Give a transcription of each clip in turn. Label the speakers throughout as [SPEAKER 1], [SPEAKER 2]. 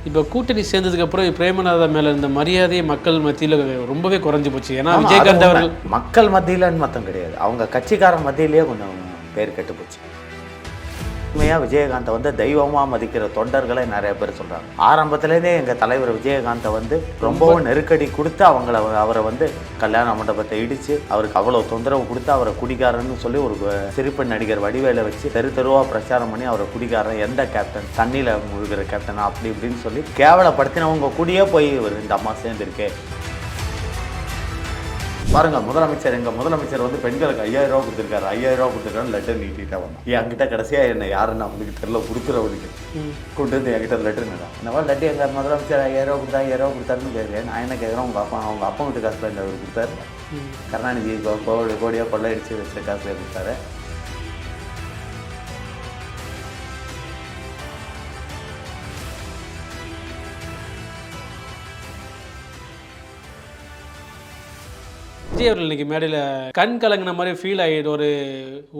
[SPEAKER 1] இப்போ கூட்டணி சேர்ந்ததுக்கப்புறம் பிரேமநாதா மேலே இருந்த மரியாதையை மக்கள் மத்தியில் ரொம்பவே குறைஞ்சி போச்சு. ஏன்னா விஜயகாந்த் அவர்கள்
[SPEAKER 2] மக்கள் மத்தியிலன்னு மொத்தம் கிடையாது, அவங்க கட்சிக்காரன் மத்தியிலேயே கொஞ்சம் பேர் கெட்டு போச்சு. உண்மையாக விஜயகாந்தை வந்து தெய்வமாக மதிக்கிற தொண்டர்களை நிறைய பேர் சொல்கிறாங்க. ஆரம்பத்துலேருந்தே எங்கள் தலைவர் விஜயகாந்தை வந்து ரொம்பவும் நெருக்கடி கொடுத்து அவரை வந்து கல்யாண மண்டபத்தை இடித்து அவருக்கு அவ்வளோ தொந்தரவு கொடுத்து அவரை குடிகாரன்னு சொல்லி ஒரு சிரிப்பு நடிகர் வடிவேல வச்சு தெரு தெருவாக பிரச்சாரம் பண்ணி அவரை குடிகாரன், எந்த கேப்டன், தண்ணியில் முழுகிற கேப்டனா அப்படி இப்படின்னு சொல்லி கேவலப்படுத்தினவங்க கூடயே போய் இந்த அம்மா சேர்ந்துருக்கே. பாருங்க, எங்கள் முதலமைச்சர் வந்து பெண்களுக்கு 5000 ரூபா கொடுத்துருக்காரு. 5000 ரூபா கொடுத்துருக்காரு, லெட்டர் நீட்டிட்டா வந்தோம். என்கிட்ட கடைசியாக என்ன யாருன்னு அவங்களுக்கு தெரியல, கொடுக்குறவருக்கு கொண்டு வந்து என்கிட்ட லெட்டர் நின்றா. இந்த மாதிரி லெட்டர் எங்கள் முதலமைச்சர் 5000 ரூபா கொடுத்தா 5000 ரூபா கொடுத்தாருன்னு கேட்குறேன். நான் என்ன கேட்குறேன், அவங்க அப்பா வீட்டு காசுல இந்த அவர் கொடுத்தாரு. கருணாநிதி கோடியாக கொள்ளையடிச்சு வச்ச காசுல கொடுத்தாரு.
[SPEAKER 1] விஜய் அவர்கள் இன்னைக்கு மேடையில் கண் கலங்கின மாதிரி ஃபீல் ஆகிடு, ஒரு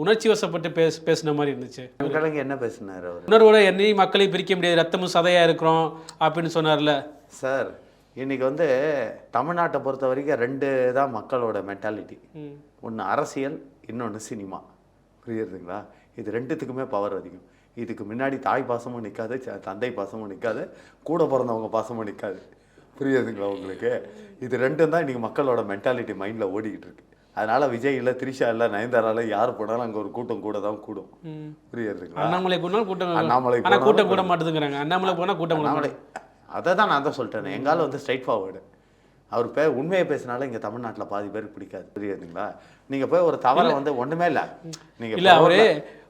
[SPEAKER 1] உணர்ச்சி வசப்பட்டு பேசின மாதிரி இருந்துச்சு.
[SPEAKER 2] கலங்கி என்ன பேசினார் அவர்?
[SPEAKER 1] உணர்வோட என்னையும் மக்களையும் பிரிக்க முடியாது, ரத்தமும் சதையாக இருக்கிறோம் அப்படின்னு சொன்னார்ல
[SPEAKER 2] சார். இன்னைக்கு வந்து தமிழ்நாட்டை பொறுத்த வரைக்கும் 2 தான் மக்களோட மென்டாலிட்டி. ஒன்று அரசியல், இன்னொன்று சினிமா. புரியுதுங்களா? இது 2த்துக்குமே பவர் அதிகம். இதுக்கு முன்னாடி தாய் பாசமும் நிற்காது, தந்தை பாசமும் நிற்காது, கூட பிறந்தவங்க பாசமும் நிற்காது. புரியுதுங்களா உங்களுக்கு? இது 2 தான் இன்றைக்கி மக்களோட மென்டாலிட்டி மைண்டில் ஓடிக்கிட்டு இருக்கு. அதனால் விஜய் இல்லை, த்ரிஷா இல்லை, நயன்தாரால யார் போனாலும் அங்கே ஒரு கூட்டம் கூட தான் கூடும். புரியுதுங்களா?
[SPEAKER 1] அண்ணாமலை போனாலும் கூட்டம்,
[SPEAKER 2] அண்ணாமலை
[SPEAKER 1] கூட்டம் கூட மாட்டேங்கிறாங்க. அண்ணாமலை போனால் கூட்டம்,
[SPEAKER 2] அண்ணாமலை அதை தான் நான் தான் சொல்லிட்டேன். எங்கால வந்து ஸ்ட்ரைட் ஃபார்வேர்டு. அவர் உண்மையை பேசினாலும் இங்கே தமிழ்நாட்டில் பாதி பேருக்கு பிடிக்காது. புரியுதுங்களா? நீங்கள் போய் ஒரு தவறை வந்து ஒன்றுமே இல்லை, நீங்கள்
[SPEAKER 1] இல்லை அவரு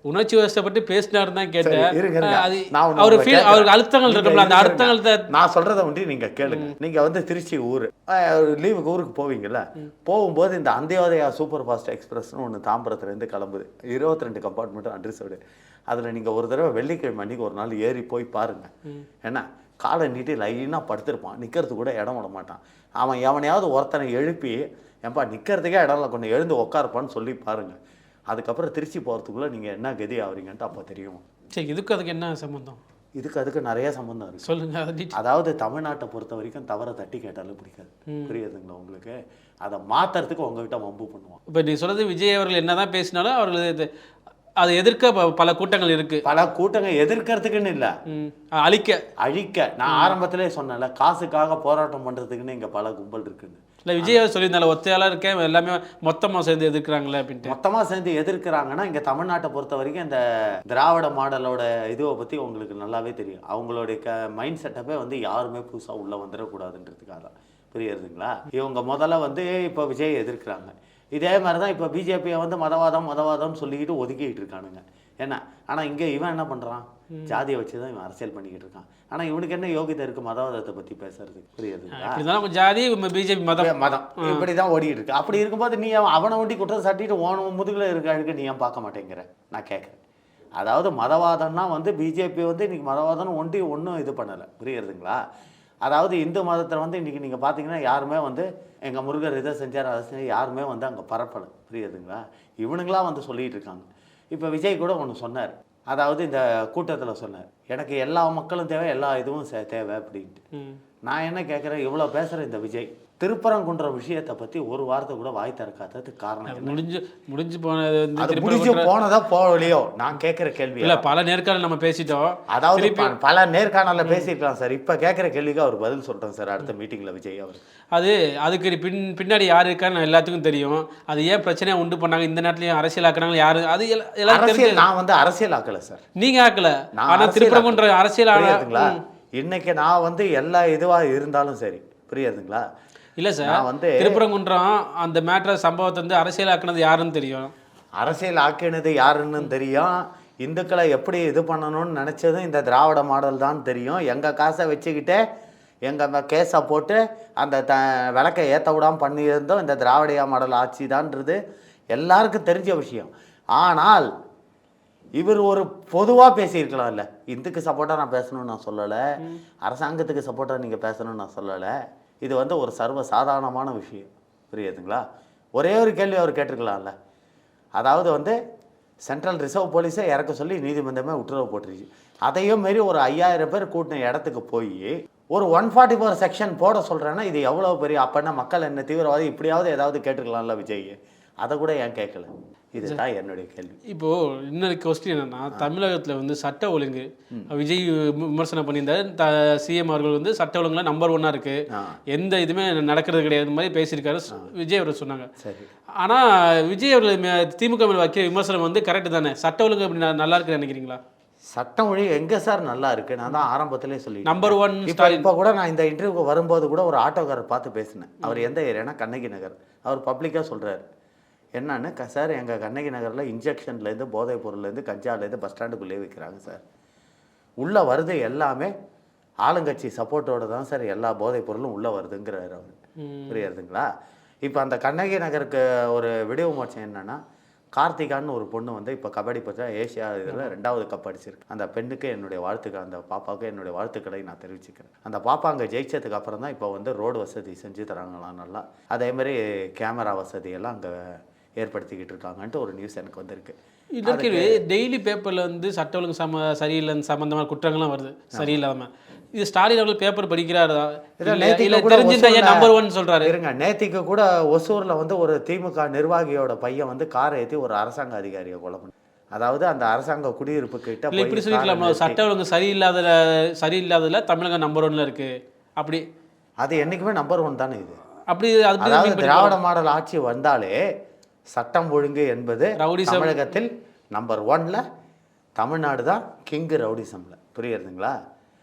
[SPEAKER 1] உணர்ச்சி வசப்பட்டு பேசினாரு தான் கேட்டேன்.
[SPEAKER 2] அவருக்கு
[SPEAKER 1] அழுத்தங்கள் இருக்கும்ல, அந்த அழுத்தங்கள்
[SPEAKER 2] நான் சொல்றதை ஒண்டி நீங்க கேளுங்க. நீங்க வந்து திருச்சி லீவுக்கு ஊருக்கு போவீங்கல்ல, போகும்போது இந்த அந்தியோதயா சூப்பர் ஃபாஸ்ட் எக்ஸ்பிரஸ்னு ஒன்று தாம்பரத்துலேருந்து கிளம்புது. 22 கம்பார்ட்மெண்ட் அட்ரஸோடு. அதில் நீங்கள் ஒரு தடவை வெள்ளிக்கிழமை அன்னைக்கு ஒரு நாள் ஏறி போய் பாருங்க. ஏன்னா காலை நீட்டி லைனாக படுத்திருப்பான், நிற்கிறதுக்கு கூட இடம் விட மாட்டான். அவன் எவனையாவது ஒருத்தனை எழுப்பி ஏன்பா நிற்கிறதுக்கே இடம் இல்லை, கொஞ்சம் எழுந்து உட்காருப்பான்னு சொல்லி பாருங்கள். அதுக்கப்புறம் திருச்சி போகிறதுக்குள்ளே நீங்கள் என்ன கதி ஆகிறீங்கன்ட்டு அப்போ தெரியும்.
[SPEAKER 1] சரி, அதுக்கு என்ன சம்மந்தம்?
[SPEAKER 2] அதுக்கு நிறைய சம்மந்தம் இருக்குது.
[SPEAKER 1] சொல்லுங்கள்.
[SPEAKER 2] அதாவது தமிழ்நாட்டை பொறுத்த வரைக்கும் தவறை தட்டி கேட்டாலும் பிடிக்காது. புரியுதுங்களா உங்களுக்கு? அதை மாற்றுறதுக்கு உங்ககிட்ட வம்பு பண்ணுவான்.
[SPEAKER 1] இப்போ நீ சொல்கிறது விஜய் அவர்கள் என்ன தான் பேசினாலும் அவர்கள் அதை எதிர்க்க பல கூட்டங்கள் இருக்கு.
[SPEAKER 2] பல கூட்டங்கள் எதிர்க்கிறதுக்குன்னு இல்லை, அழிக்க. நான் ஆரம்பத்திலே சொன்னேன்ல, காசுக்காக போராட்டம் பண்ணுறதுக்குன்னு இங்கே பல கும்பல் இருக்குன்னு.
[SPEAKER 1] இல்லை விஜய் சொல்லியிருந்தால ஒத்தையாளர் இருக்கேன், எல்லாமே மொத்தமாக சேர்ந்து எதிர்க்கிறாங்களே அப்படின்ட்டு.
[SPEAKER 2] மொத்தமாக சேர்ந்து எதிர்க்கிறாங்கன்னா இங்கே தமிழ்நாட்டை பொறுத்த வரைக்கும் இந்த திராவிட மாடலோட இதுவை பற்றி உங்களுக்கு நல்லாவே தெரியும். அவங்களுடைய மைண்ட் செட்டப்பே வந்து யாருமே புதுசாக உள்ளே வந்துடக்கூடாதுன்றதுக்காக தான். புரியுதுங்களா? இவங்க முதல்ல வந்து இப்போ விஜய் எதிர்க்கிறாங்க. இதே மாதிரி தான் இப்போ பிஜேபியை வந்து மதவாதம்னு சொல்லிக்கிட்டு ஒதுக்கிட்டு இருக்கானுங்க. என்ன ஆனால் இங்கே இவன் என்ன பண்ணுறான், ஜாதியை வச்சு தான் இவன் அரசியல் பண்ணிக்கிட்டு இருக்கான். ஆனால் இவனுக்கு என்ன யோகிதை இருக்குது மதவாதத்தை பற்றி பேசுறதுக்கு? புரியுதுங்களா?
[SPEAKER 1] ஜாதி பிஜேபி மதம்
[SPEAKER 2] இப்படி தான் ஓடிக்கிட்டு இருக்கு. அப்படி இருக்கும்போது நீ அவனை ஒண்டி குற்றம் சாட்டிட்டு முதுகில் இருக்க நீ ஏன் பார்க்க மாட்டேங்கிற நான் கேட்குறேன். அதாவது மதவாதம்னா வந்து பிஜேபி வந்து இன்னைக்கு மதவாதம்னு ஒன்றும் இது பண்ணலை. புரியுதுங்களா? அதாவது இந்து மதத்தில் வந்து இன்றைக்கி நீங்கள் பார்த்தீங்கன்னா யாருமே வந்து எங்கள் முருகர் இதை செஞ்சார் அதை செஞ்சார் யாருமே வந்து அங்கே பரப்பலை. புரியுதுங்களா? இவனுங்களாம் வந்து சொல்லிகிட்டு இருக்காங்க. இப்போ விஜய் கூட ஒன்று சொன்னார், அதாவது இந்த கூட்டத்தில் சொன்னார், எனக்கு எல்லா மக்களும் தேவை, எல்லா இதுவும் தேவை அப்படின்ட்டு. நான் என்ன கேட்குறேன், இவ்வளோ பேசுகிற இந்த விஜய் திருப்பரங்குன்ற விஷயத்தை பற்றி ஒரு வார்த்தை கூட வாய் திறக்காததுக்கு காரணம்
[SPEAKER 1] முடிஞ்சு போனது
[SPEAKER 2] போனதா போகலையோ நான் கேட்குற கேள்வி.
[SPEAKER 1] இல்லை பல நேர்காணல் நம்ம பேசிட்டோம்,
[SPEAKER 2] அதாவது பல நேர்காணலில் பேசியிருக்கலாம் சார். இப்போ கேட்குற கேள்விக்கு அவர் பதில் சொல்கிறேன் சார் அடுத்த மீட்டிங்கில் விஜய் அவர்.
[SPEAKER 1] அதுக்கு பின்னாடி யார் இருக்கான்னு எல்லாத்துக்கும் தெரியும். அது ஏன் பிரச்சனையாக உண்டு பண்ணாங்க, இந்த நேரத்துலையும் அரசியல் ஆக்குறாங்க யாரு, அது எல்லாரும்.
[SPEAKER 2] நான் வந்து அரசியல் ஆக்கலை சார்,
[SPEAKER 1] நீங்கள் ஆக்கல. ஆனால் திருப்பரங்குன்ற அரசியல்
[SPEAKER 2] ஆகுதுங்களா? இன்னைக்கு நான் வந்து எல்லா இதுவாக இருந்தாலும் சரி. புரியுதுங்களா?
[SPEAKER 1] இல்லை சார், வந்து திருப்பரங்குன்றம் அந்த மேட்டர் சம்பவத்தை வந்து அரசியல் ஆக்கினது யாருன்னு தெரியும்.
[SPEAKER 2] அரசியல் ஆக்கினது யாருன்னு தெரியும். இந்துக்களை எப்படி இது பண்ணணும்னு நினச்சதும் இந்த திராவிட மாடல் தான் தெரியும். எங்கள் காசை வச்சுக்கிட்டே எங்கள் கேஸை போட்டு அந்த விளக்கை ஏற்ற விடாமல் பண்ணியிருந்தோம் இந்த திராவிட மாடல் ஆட்சி தான்ன்றது எல்லாருக்கும் தெரிஞ்ச விஷயம். ஆனால் இவர் ஒரு பொதுவாக பேசியிருக்கலாம். இல்லை இந்துக்கு சப்போர்ட்டாக நான் பேசணும்னு நான் சொல்லலை, அரசாங்கத்துக்கு சப்போர்ட்டாக நீங்கள் பேசணும்னு நான் சொல்லலை. இது வந்து ஒரு சர்வ சாதாரணமான விஷயம். புரியுதுங்களா? ஒரே ஒரு கேள்வி அவர் கேட்டிருக்கலாம்ல, அதாவது வந்து சென்ட்ரல் ரிசர்வ் போலீஸை இறக்க சொல்லி நீதிமன்றமே உத்தரவு போட்டுருச்சு. அதையும் மாரி ஒரு 5000 பேர் கூட்டின இடத்துக்கு போய் ஒரு 144 செக்ஷன் போட சொல்கிறேன்னா இது எவ்வளோ பெரிய அப்போனா மக்கள் என்ன தீவிரவாதி இப்படியாவது ஏதாவது கேட்டுருக்கலாம்ல விஜய், அதை கூட ஏன் கேட்கல? இதுதான் என்னுடைய கேள்வி.
[SPEAKER 1] இப்போது இன்னொரு கொஸ்டின் என்னன்னா, தமிழகத்தில் வந்து சட்ட ஒழுங்கு விஜய் விமர்சனம் பண்ணியிருந்தாரு. சிஎம் அவர்கள் வந்து சட்ட ஒழுங்குல நம்பர் 1 இருக்கு, எந்த இதுவுமே நடக்கிறது கிடையாது மாதிரி பேசியிருக்காரு விஜய் அவர்கள் சொன்னாங்க.
[SPEAKER 2] சரி,
[SPEAKER 1] ஆனால் விஜய் அவர்கள் திமுக மேல் வைக்கிற விமர்சனம் வந்து கரெக்டு தானே? சட்ட ஒழுங்கு அப்படி நல்லா இருக்குன்னு நினைக்கிறீங்களா?
[SPEAKER 2] சட்டம் ஒழுங்கு எங்கே சார் நல்லா இருக்குது? நான் தான் ஆரம்பத்திலே சொல்லி
[SPEAKER 1] நம்பர் 1
[SPEAKER 2] இப்போ கூட நான் இந்த இன்டர்வியூக்கு வரும்போது கூட ஒரு ஆட்டோக்காரர் பார்த்து பேசினேன். அவர் எந்த ஏரியானா கண்ணகி நகர். அவர் பப்ளிக்காக சொல்கிறார் என்னன்னு, சார் எங்கள் கண்ணகி நகரில் இன்ஜெக்ஷன்லேருந்து போதைப் பொருள்லேருந்து கஞ்சாலேருந்து பஸ் ஸ்டாண்டுக்குள்ளேயே விற்கிறாங்க சார். உள்ளே வருது எல்லாமே ஆளுங்கட்சி சப்போர்ட்டோடு தான் சார் எல்லா போதைப் பொருளும் உள்ளே வருதுங்கிறார் அவர். புரியுதுங்களா? இப்போ அந்த கண்ணகி நகருக்கு ஒரு விடிவு மோட்சம் என்னென்னா, கார்த்திகான்னு ஒரு பொண்ணு வந்து இப்போ கபடி பற்றி ஏஷியா இதில் 2வது கப் அடிச்சிருக்கு. அந்த பெண்ணுக்கு என்னுடைய வாழ்த்துக்கள், அந்த பாப்பாவுக்கு என்னுடைய வாழ்த்துக்களை நான் தெரிவிச்சுக்கிறேன். அந்த பாப்பா அங்கே ஜெயிச்சதுக்கு அப்புறம் தான் இப்போ வந்து ரோடு வசதி செஞ்சு தராங்களாம் நல்லா. அதேமாதிரி கேமரா வசதியெல்லாம் அங்கே ஏற்படுத்திக்கிட்டு இருக்காங்கன்ட்டு ஒரு நியூஸ் எனக்கு வந்திருக்கு.
[SPEAKER 1] இதற்கு டெய்லி பேப்பரில் வந்து சட்ட ஒழுங்கு சரியில்லைன்னு சம்மந்தமான குற்றங்கள்லாம் வருது சரியில்லாமல். இது ஸ்டாலின் அவர்கள் பேப்பர் படிக்கிறாரா தெரிஞ்சுட்டா நம்பர் 1 சொல்றாரு?
[SPEAKER 2] இருங்க, நேத்திக்கு கூட ஒசூரில் வந்து ஒரு திமுக நிர்வாகியோட பையன் வந்து காரை ஏற்றி ஒரு அரசாங்க அதிகாரியை கொலை பண்ணி, அதாவது அந்த அரசாங்க குடியிருப்பு கிட்ட
[SPEAKER 1] இப்படி சொல்லிக்கலாமா? சட்ட ஒழுங்கு சரியில்லாததுல தமிழகம் நம்பர் 1 இருக்கு. அப்படி
[SPEAKER 2] அது என்னைக்குமே நம்பர் 1 தானே இது.
[SPEAKER 1] அப்படி
[SPEAKER 2] அதாவது திராவிட மாடல் ஆட்சி வந்தாலே சட்டம் ஒழுங்கு என்பது தமிழகத்தில் நம்பர் 1ல தமிழ்நாடு தான் கிங்கு ரவுடிசம்ல. புரியுறதுங்களா?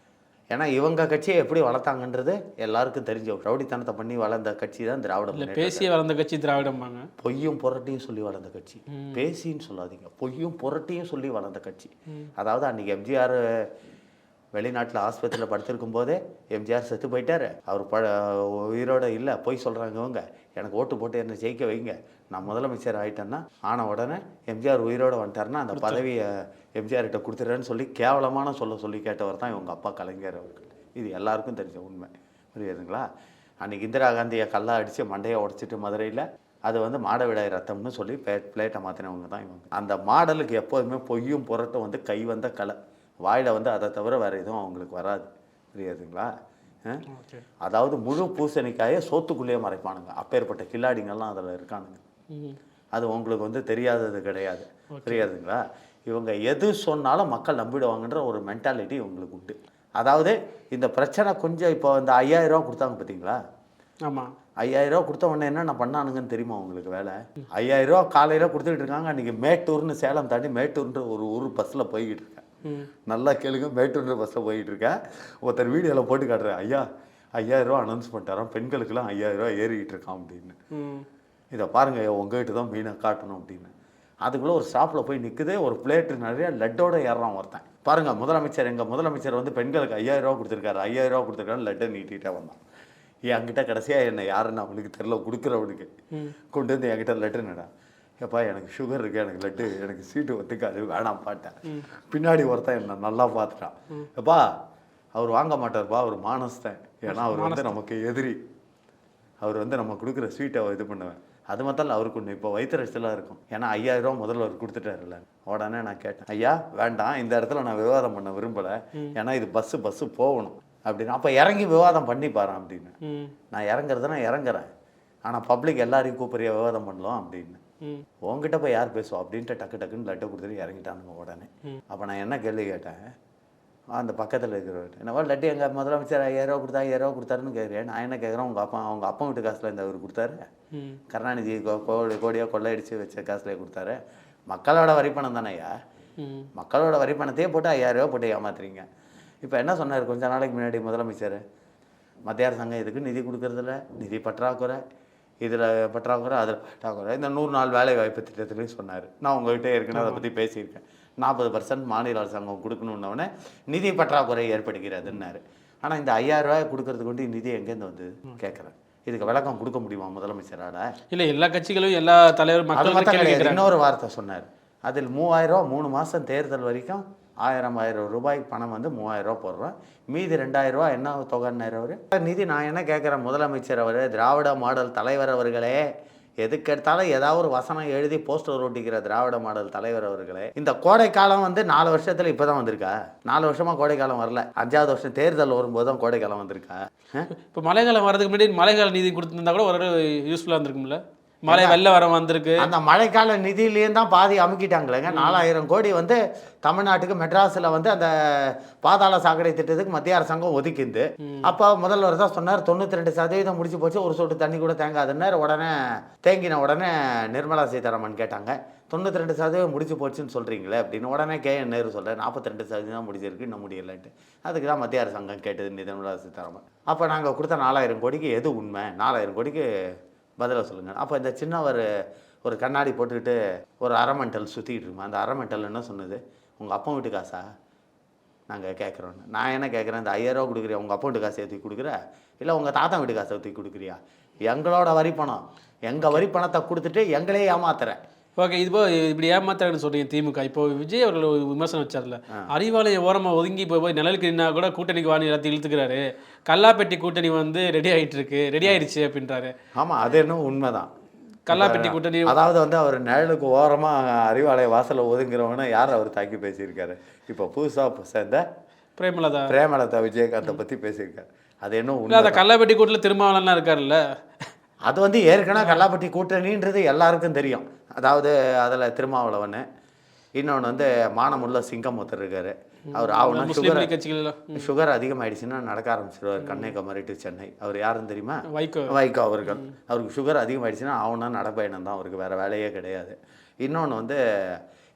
[SPEAKER 2] ஏன்னா இவங்க கட்சியை எப்படி வளர்த்தாங்கன்றது எல்லாருக்கும் தெரிஞ்ச ரவுடித்தனத்தை பண்ணி வளர்ந்த கட்சி தான் திராவிடம்.
[SPEAKER 1] பேசிய வளர்ந்த கட்சி திராவிடம்பாங்க.
[SPEAKER 2] பொய்யும் புரட்டியும் சொல்லி வளர்ந்த கட்சி. பேசின்னு சொல்லாதீங்க, பொய்யும் புரட்டியும் சொல்லி வளர்ந்த கட்சி. அதாவது அன்றைக்கி எம்ஜிஆர் வெளிநாட்டில் ஆஸ்பத்திரியில் படுத்திருக்கும் போதே எம்ஜிஆர் செத்து போயிட்டாரு. அவர் உயிரோடு இல்லை, பொய் சொல்கிறாங்க இவங்க. எனக்கு ஓட்டு போட்டு என்னை ஜெயிக்க வைங்க, நான் முதலமைச்சர் ஆகிட்டேன்னா ஆன உடனே எம்ஜிஆர் உயிரோடு வந்துட்டாருன்னா அந்த பதவியை எம்ஜிஆர்கிட்ட கொடுத்துட்றேன்னு சொல்லி கேவலமான சொல்லி கேட்டவர் தான் இவங்க அப்பா கலைஞர் அவர்கள். இது எல்லாருக்கும் தெரிஞ்ச உண்மை. புரியுதுங்களா? அன்றைக்கி இந்திரா காந்தியை கல்லா அடித்து மண்டையை உடச்சிட்டு மதுரையில் அது வந்து மாடவிடாய் ரத்தம்னு சொல்லி பிளேட்டை மாற்றினவங்க தான் இவங்க. அந்த மாடலுக்கு எப்போதுமே பொய்யும் புரட்டும் வந்து கை வந்த கலை. வாயில் வந்து அதை தவிர வேறு எதுவும் அவங்களுக்கு வராது. புரியுதுங்களா? அதாவது முழு பூசணிக்காயை சோத்துக்குள்ளேயே மறைப்பானுங்க. அப்பேற்பட்ட கில்லாடிங்கள்லாம் அதில் இருக்கானுங்க. அது உங்களுக்கு வந்து தெரியாதது கிடையாது. புரியாதுங்களா? இவங்க எது சொன்னாலும் மக்கள் நம்பிடுவாங்கன்ற ஒரு மென்டாலிட்டி இவங்களுக்கு உண்டு. அதாவது இந்த பிரச்சனை கொஞ்சம் இப்போ இந்த 5000 ரூபா கொடுத்தாங்க பார்த்தீங்களா?
[SPEAKER 1] ஆமாம்,
[SPEAKER 2] 5000 ரூபா கொடுத்த உடனே என்னென்ன பண்ணானுங்கன்னு தெரியுமா உங்களுக்கு? வேலை 5000 ரூபா காலையில் கொடுத்துக்கிட்டு இருக்காங்க. அன்றைக்கி மேட்டூர்னு சேலம் தாண்டி மேட்டூர்ன்ற ஒரு ஊர் பஸ்ஸில் போய்கிட்டு இருக்கேன். நல்லா கேளுங்க, மேட்டூர்ன்ற பஸ்ஸில் போய்கிட்டு இருக்கேன். ஒருத்தர் வீடியோவில் போட்டு காட்டுறேன், 5000 ரூபா அனௌன்ஸ் பண்ணிட்டாராம், பெண்களுக்கெல்லாம் 5000 ரூபா ஏறிக்கிட்டு இருக்கான் அப்படின்னு. இதை பாருங்கள், உங்ககிட்ட தான் மீனை காட்டணும் அப்படின்னு. அதுக்குள்ளே ஒரு ஸ்டாப்பில் போய் நிற்குது, ஒரு பிளேட்டு நிறைய லட்டோட ஏறான் ஒருத்தன். பாருங்கள், முதலமைச்சர் எங்கள் முதலமைச்சர் வந்து பெண்களுக்கு 5000 ரூபா கொடுத்துருக்காரு, 5000 ரூபா கொடுத்துருக்காரு, லட்டை நீட்டிகிட்டே வந்தான். என்கிட்ட கடைசியாக என்ன யாருன்னு அவனுக்கு தெரில, கொடுக்குறவனுக்கு கொண்டு வந்து என்கிட்ட லட்டு நடா, எப்பா எனக்கு சுகர் இருக்குது, எனக்கு லட்டு, எனக்கு சீட்டு ஒத்துக்காது, வேணாம் பாட்டேன். பின்னாடி ஒருத்தன் என்ன நல்லா பார்த்துட்டான். எப்பா அவர் வாங்க மாட்டார்ப்பா, அவர் மானஸ்தேன், ஏன்னா அவர் வந்து நமக்கு எதிரி, அவர் வந்து நம்ம கொடுக்குற ஸ்வீட்டை இது பண்ணுவேன். அது மட்டும் அவருக்கு ஒன்று இப்போ வயிற்றுச்சலாக இருக்கும். ஏன்னா 5000 ரூபா முதல்ல அவர் கொடுத்துட்டாருல்ல. உடனே நான் கேட்டேன், ஐயா வேண்டாம், இந்த இடத்துல நான் விவாதம் பண்ண விரும்பலை, ஏன்னா இது பஸ்ஸு போகணும் அப்படின்னு. அப்போ இறங்கி விவாதம் பண்ணி பாரு அப்படின்னு. நான் இறங்குறதுனா இறங்குறேன், ஆனால் பப்ளிக் எல்லாரையும் கூப்பிட்றிய விவாதம் பண்ணலாம் அப்படின்னு. உங்ககிட்ட போய் யார் பேசுவோம் அப்படின்ட்டு டக்குன்னு லட்டை கொடுத்துட்டு இறங்கிட்டானுங்க உடனே. அப்போ நான் என்ன கேள்வி கேட்டேன், அந்த பக்கத்தில் இருக்கிறவர்கிட்ட, என்னவா லட்டு எங்கள் முதலமைச்சர் 5000 ரூபா கொடுத்தா 5000 ரூபா கொடுத்தாருன்னு கேட்குறேன். நான் என்ன கேட்குறேன், அவங்க அப்பா வீட்டு காசில் இந்த அவர் கொடுத்தாரு, கருணாநிதி கோடியாக கொள்ளையடிச்சு வச்ச காசுலேயே கொடுத்தாரு. மக்களோட வரிப்பணம் தானே ஐயா, மக்களோட வரிப்பணத்தையே போட்டு 5000 ரூபா போட்டு ஏமாத்துறீங்க. இப்போ என்ன சொன்னார் கொஞ்ச நாளைக்கு முன்னாடி முதலமைச்சர், மத்திய அரசாங்கம் இதுக்கு நிதி கொடுக்கறதில்ல, நிதி பற்றாக்குறை, இதில் பற்றாக்குறை, அதில் பற்றாக்குறை, இந்த 100 நாள் வேலை வாய்ப்பு திட்டத்துலையும் சொன்னார். நான் உங்கள்கிட்ட ஏற்கனவே அதை பற்றி பேசியிருக்கேன். 40% மாநில அரசாங்கம் கொடுக்கணுன்னொடனே நிதி பற்றாக்குறை ஏற்படுகிறதுன்னாரு. ஆனால் இந்த 5000 ரூபாய் கொடுக்கறதுக்கு கொண்டு நிதி எங்கேருந்து வந்து கேட்குறேன். இதுக்கு விளக்கம் கொடுக்க முடியுமா முதலமைச்சரால்?
[SPEAKER 1] இல்லை, எல்லா கட்சிகளும் எல்லா தலைவர் மக்கள்
[SPEAKER 2] இன்னொரு வார்த்தை சொன்னார், அதில் 3000 ரூபா 3 மாதம் தேர்தல் வரைக்கும் 1000 ரூபாய் பணம் வந்து 3000 ரூபா போடுறோம், மீதி 2000 ரூபா என்ன தொகைன்னாரு அவர். நிதி நான் என்ன கேட்குறேன், முதலமைச்சர் அவர், திராவிட மாடல் தலைவர் அவர்களே, எதுக்கு எடுத்தாலும் ஏதாவது ஒரு வசனம் எழுதி போஸ்டர் ஒட்டிக்கிற திராவிட மாடல் தலைவர் அவர்களே, இந்த கோடை காலம் வந்து 4 வருஷத்துல இப்போ தான் வந்திருக்கா? 4 வருஷமாக கோடை காலம் வரல. 5வது வருஷம் தேர்தல் வரும்போது தான் கோடை காலம் வந்திருக்கா?
[SPEAKER 1] இப்போ மழைக்காலம் வரதுக்கு முன்னாடி மழைக்கால நிதி கொடுத்துருந்தா கூட ஒரு யூஸ்ஃபுல்லாக இருந்திருக்கும்ல. மழை வெள்ள வரம் வந்திருக்கு.
[SPEAKER 2] அந்த மழைக்கால நிதியிலேயும் தான் பாதி அமுக்கிட்டாங்களேங்க. 4000 கோடி வந்து தமிழ்நாட்டுக்கு மெட்ராஸில் வந்து அந்த பாதாள சாக்கடை திட்டத்துக்கு மத்திய அரசாங்கம் ஒதுக்கிந்து. அப்போ முதல்வர் தான் சொன்னார் 92% முடிச்சு போச்சு, ஒரு சொட்டு தண்ணி கூட தேங்காதுன்னு. உடனே தேங்கின உடனே நிர்மலா சீதாராமன் கேட்டாங்க, 92% முடிச்சு போச்சுன்னு சொல்கிறீங்களே அப்படின்னு. உடனே நேரு சொல்கிறேன் 42% தான் முடிச்சிருக்கு, இன்னும் முடியலைன்ட்டு. அதுக்கு தான் மத்திய அரசாங்கம் கேட்டது நிர்மலா சீதாராமன். அப்போ நாங்கள் கொடுத்த 4000 கோடிக்கு எது உண்மை, 4000 கோடிக்கு பதிலை சொல்லுங்கள். அப்போ இந்த சின்ன ஒரு கண்ணாடி போட்டுக்கிட்டு ஒரு அரமெண்டல் சுற்றிக்கிட்டு இருக்கோம். அந்த அரமெண்டல் என்ன சொன்னது, உங்கள் அப்பா வீட்டு காசா நாங்கள் கேட்குறோன்னு. நான் என்ன கேட்குறேன், இந்த 5000 ரூபா கொடுக்குறியா, உங்கள் அப்பா வீட்டு காசை ஏற்றி கொடுக்குற, இல்லை உங்கள் தாத்தா வீட்டு காசை ஊற்றி கொடுக்குறியா? எங்களோட வரி பணம், எங்கள் வரி பணத்தை கொடுத்துட்டு எங்களே ஏமாத்துறேன்.
[SPEAKER 1] ஓகே, இது இப்படி ஏமாத்தாருன்னு சொல்றீங்க திமுக. இப்போ விஜய் அவர்கள் ஒரு விமர்சனம் வச்சார்ல, அறிவாலய ஓரமாக ஒதுங்கி போய் நிழலுக்கு நின்னா கூட கூட்டணிக்கு வாணி எல்லாத்தையும் இழுத்துக்கிறாரு. கல்லாப்பெட்டி கூட்டணி வந்து ரெடி ஆயிடுச்சு அப்படின்றாரு.
[SPEAKER 2] ஆமாம், அது என்ன உண்மைதான்.
[SPEAKER 1] கல்லாப்பெட்டி கூட்டணி
[SPEAKER 2] அதாவது வந்து அவர் நிழலுக்கு ஓரமாக அறிவாலய வாசலை ஒதுங்குறவங்கன்னா யார் அவர் தாக்கி பேசியிருக்காரு? இப்போ புதுசாக சேர்ந்த பிரேமலதா விஜயகாந்தை பற்றி பேசியிருக்காரு. அது என்ன உண்மை?
[SPEAKER 1] அந்த கல்லாப்பெட்டி கூட்டத்தில் திருமாவளவன்லாம் இருக்காருல்ல,
[SPEAKER 2] அது வந்து ஏற்கனவே கல்லாப்பட்டி கூட்டணின்றது எல்லாருக்கும் தெரியும். அதாவது அதில் திருமாவளவன், இன்னொன்று வந்து மானமுள்ள சிங்கமுத்தர் இருக்கார். அவர் ஆகணும் சுகர் அதிகமாகிடுச்சுன்னா நடக்க ஆரம்பிச்சிருவார். கண்ணை கமரிட்டு சென்னை. அவர் யாருன்னு தெரியுமா? வைகோ அவர்கள். அவருக்கு சுகர் அதிகமாகிடுச்சுன்னா ஆகுனா நடப்பயணம் தான், அவருக்கு வேறு வேலையே கிடையாது. இன்னொன்று வந்து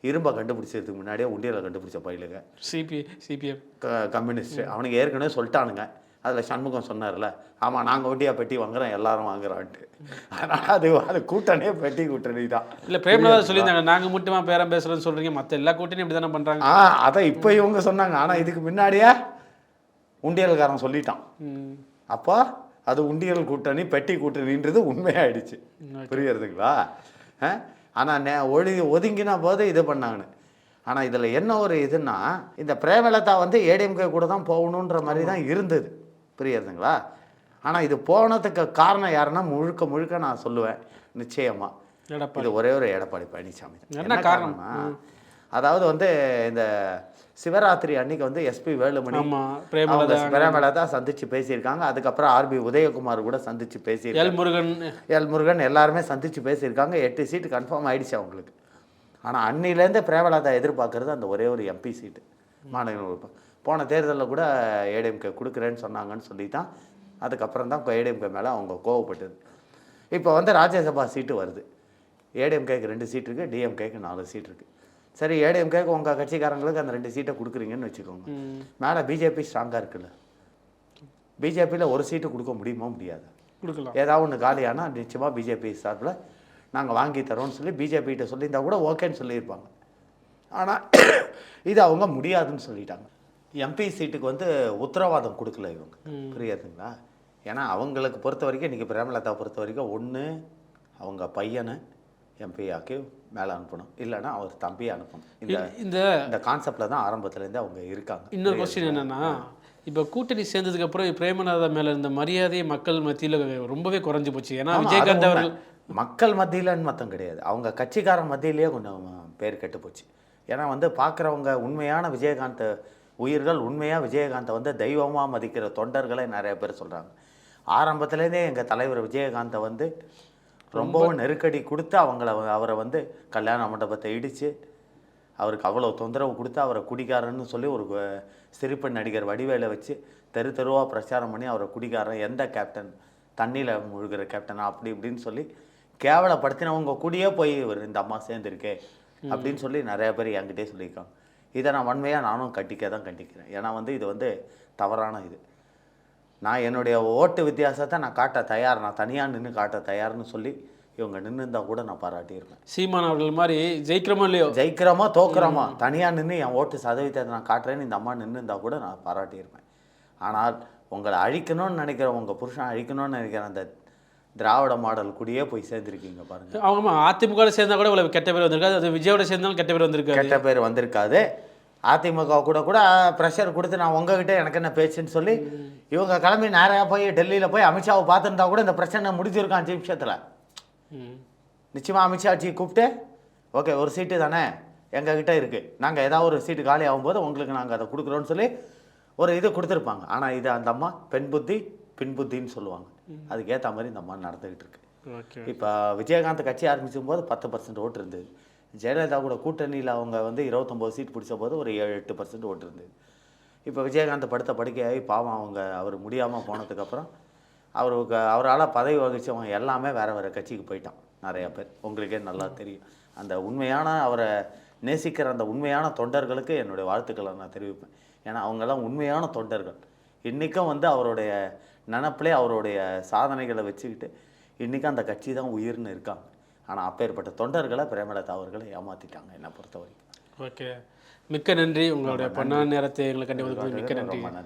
[SPEAKER 2] இரும்பை கண்டுபிடிச்சதுக்கு முன்னாடியே உண்டியலை கண்டுபிடிச்ச பயிலுங்க
[SPEAKER 1] சிபிஎம்
[SPEAKER 2] கம்யூனிஸ்ட். அவனுக்கு ஏற்கனவே சொல்லிட்டானுங்க. அதில் சண்முகம் சொன்னார்ல, ஆமாம் நாங்கள் ஒட்டியாக பெட்டி வாங்குறோம் எல்லாரும் வாங்குறான்ட்டு. அதனால் அது கூட்டணியே பெட்டி கூட்டணி தான்.
[SPEAKER 1] இல்லை பிரேமலதா சொல்லியிருந்தாங்க, நாங்கள் மட்டுமா பேரம் பேசுகிறோன்னு சொல்கிறீங்க, மற்ற எல்லா கூட்டணியும் இப்படி தானே பண்ணுறாங்க.
[SPEAKER 2] அதை இப்போ இவங்க சொன்னாங்க. ஆனால் இதுக்கு முன்னாடியே உண்டியல்காரன் சொல்லிட்டான். அப்போ அது உண்டியல் கூட்டணி பெட்டி கூட்டணின்றது உண்மையாயிடுச்சு. புரியுறதுங்களா? ஆனால் ஒதுங்கினா போது இது பண்ணாங்கன்னு. ஆனால் இதில் என்ன ஒரு இதுன்னா, இந்த பிரேமலதா வந்து ஏடிஎம்கே கூட தான் போகணுன்ற மாதிரி தான் இருந்தது. புரியுறதுங்களா? ஆனால் இது போனதுக்கு காரணம் யாருன்னா முழுக்க நான் சொல்லுவேன் நிச்சயமாக இது ஒரே ஒரு எடப்பாடி பழனிசாமி. என்ன காரணம்னா, அதாவது வந்து இந்த சிவராத்திரி அன்னைக்கு வந்து எஸ்பி வேலுமணி பிரேமலதா சந்திச்சு பேசியிருக்காங்க. அதுக்கப்புறம் ஆர்பி உதயகுமார் கூட சந்திச்சு பேசியிருக்காங்க. எல் முருகன் எல்லாருமே சந்திச்சு பேசியிருக்காங்க. 8 சீட்டு கன்ஃபார்ம் ஆயிடுச்சு அவங்களுக்கு. ஆனால் அன்னிலேருந்து பிரேமலதா எதிர்பார்க்கறது அந்த ஒரே ஒரு எம்பி சீட்டு மாநில. போன தேர்தலில் கூட ஏடிஎம்கே கொடுக்குறேன்னு சொன்னாங்கன்னு சொல்லி தான் அதுக்கப்புறம் தான் ஏடிஎம்கே மேலே அவங்க கோவப்பட்டது. இப்போ வந்து ராஜ்யசபா சீட்டு வருது. ஏடிஎம்கேக்கு 2 சீட் இருக்குது, டிஎம்கேக்கு 4 சீட் இருக்குது. சரி, ஏடிஎம்கேக்கு உங்கள் கட்சிக்காரங்களுக்கு அந்த 2 சீட்டை கொடுக்குறீங்கன்னு வச்சுக்கோங்க. மேலே பிஜேபி ஸ்ட்ராங்காக இருக்குல்ல, பிஜேபியில் ஒரு சீட்டு கொடுக்க முடியுமா? முடியாது. ஏதாவது ஒன்று காலியானால் நிச்சயமாக பிஜேபி சார்பில் நாங்கள் வாங்கி தரோன்னு சொல்லி பிஜேபிகிட்ட சொல்லியிருந்தா கூட ஓகேன்னு சொல்லியிருப்பாங்க. ஆனால் இது அவங்க முடியாதுன்னு சொல்லிட்டாங்க. எம்பி சீட்டுக்கு வந்து உத்தரவாதம் கொடுக்கல இவங்க. புரியாதுங்களா? ஏன்னா அவங்களுக்கு பொறுத்த வரைக்கும் இன்றைக்கி பிரேமலதா பொறுத்த வரைக்கும் ஒன்று அவங்க பையனை எம்பி ஆக்கி மேலே அனுப்பணும், இல்லைன்னா அவர் தம்பியை அனுப்பணும். இந்த கான்செப்டில் தான் ஆரம்பத்துலேருந்து அவங்க இருக்காங்க.
[SPEAKER 1] இன்னொரு கொஸ்டின் என்னென்னா, இப்போ கூட்டணி சேர்ந்ததுக்கப்புறம் பிரேமலதா மேலே இருந்த மரியாதை மக்கள் மத்தியில் ரொம்பவே குறைஞ்சி போச்சு. ஏன்னா விஜயகாந்த் அவர்கள்
[SPEAKER 2] மக்கள் மத்தியிலன்னு மொத்தம் கிடையாது, அவங்க கட்சிக்காரன் மத்தியிலேயே கொஞ்சம் பேர் கெட்டு போச்சு. ஏன்னா வந்து பார்க்குறவங்க உண்மையான விஜயகாந்த் உயிர்கள், உண்மையாக விஜயகாந்தை வந்து தெய்வமாக மதிக்கிற தொண்டர்களே நிறைய பேர் சொல்கிறாங்க. ஆரம்பத்துலேருந்தே எங்கள் தலைவர் விஜயகாந்தை வந்து ரொம்பவும் நெருக்கடி கொடுத்து அவரை வந்து கல்யாண மண்டபத்தை இடித்து அவருக்கு அவ்வளோ தொந்தரவு கொடுத்து அவரை குடிக்காரன்னு சொல்லி ஒரு சிரிப்பு நடிகர் வடிவேலை வச்சு தெருவாக பிரச்சாரம் பண்ணி அவரை குடிக்காரன், எந்த கேப்டன் தண்ணியில் முழுகிற கேப்டனா அப்படி இப்படின்னு சொல்லி கேவலப்படுத்தினவங்க கூடயே போய் இந்த அம்மா சேர்ந்துருக்கே அப்படின்னு சொல்லி நிறைய பேர் என்கிட்டே சொல்லியிருக்காங்க. இதை நான் வன்மையாக நானும் கண்டிக்கிறேன். ஏன்னா வந்து இது வந்து தவறான இது. நான் என்னுடைய ஓட்டு வித்தியாசத்தை நான் காட்ட தயார், நான் தனியாக நின்று காட்ட தயார்னு சொல்லி இவங்க நின்று இருந்தால் கூட நான் பாராட்டியிருப்பேன்.
[SPEAKER 1] சீமான் அவர்கள் மாதிரி
[SPEAKER 2] ஜெயிக்கிறோமா தோக்குறோமா தனியாக நின்று என் ஓட்டு சதவீதத்தை நான் காட்டுறேன்னு இந்த அம்மா நின்று இருந்தால் கூட நான் பாராட்டியிருப்பேன். ஆனால் உங்களை அழிக்கணும்னு நினைக்கிற, உங்கள் புருஷன் அழிக்கணும்னு நினைக்கிற அந்த திராவிட மாடல் கூடயே போய் சேர்ந்துருக்கீங்க பாருங்கள்.
[SPEAKER 1] ஆமாம், அதிமுக சேர்ந்தால் கூட இவ்வளோ கெட்ட பேர் வந்திருக்காது, அது விஜயோட சேர்ந்தாலும் கெட்ட பேர் வந்திருக்காது.
[SPEAKER 2] அதிமுக கூட ப்ரெஷர் கொடுத்து நான் உங்ககிட்ட எனக்கு என்ன பேச்சுன்னு சொல்லி இவங்க கிளம்பி நேராக போய் டெல்லியில் போய் அமித்ஷாவை பார்த்துருந்தா கூட இந்த பிரச்சனை முடிஞ்சிருக்கான் 5 நிமிஷத்தில். நிச்சயமாக அமித்ஷாஜி கூப்பிட்டு ஓகே ஒரு சீட்டு தானே எங்ககிட்ட இருக்குது, நாங்கள் ஏதாவது ஒரு சீட்டு காலி ஆகும்போது உங்களுக்கு நாங்கள் அதை கொடுக்குறோன்னு சொல்லி ஒரு இது கொடுத்துருப்பாங்க. ஆனால் இது அந்த அம்மா பெண் புத்தி பின் புத்தின்னு சொல்லுவாங்க, அதுக்கேற்ற மாதிரி இந்த அம்மா நடந்துக்கிட்டு இருக்கு. இப்போ விஜயகாந்த் கட்சி ஆரம்பிச்சும் போது 10% ஓட்டு இருந்தது. ஜெயலலிதா கூட கூட்டணியில் அவங்க வந்து 29 சீட் பிடிச்ச போது ஒரு 7-8% ஓட்டு இருந்தது. இப்போ விஜயகாந்த் படுத்த படுக்கையாகி பாவம் அவர் முடியாமல் போனதுக்கப்புறம் அவரால் பதவி வகிச்சவங்க எல்லாமே வேறு கட்சிக்கு போயிட்டான் நிறையா பேர். உங்களுக்கே நல்லா தெரியும். அந்த உண்மையான அவரை நேசிக்கிற அந்த உண்மையான தொண்டர்களுக்கு என்னுடைய வாழ்த்துக்களை நான் தெரிவிப்பேன். ஏன்னா அவங்கெல்லாம் உண்மையான தொண்டர்கள். இன்றைக்கும் வந்து அவருடைய நினப்பிலே அவருடைய சாதனைகளை வச்சுக்கிட்டு இன்றைக்கும் அந்த கட்சி தான் உயிர்னு இருக்காங்க. ஆனால் அப்பேற்பட்ட தொண்டர்களை பிரேமலதா அவர்களை ஏமாற்றிட்டாங்க என்னை பொறுத்த வரைக்கும்.
[SPEAKER 1] ஓகே, மிக்க நன்றி. உங்களுடைய பொன்னான நேரத்தை எங்களுக்கு கண்டிப்பாக மிக்க நன்றி.
[SPEAKER 2] ரொம்ப நன்றி.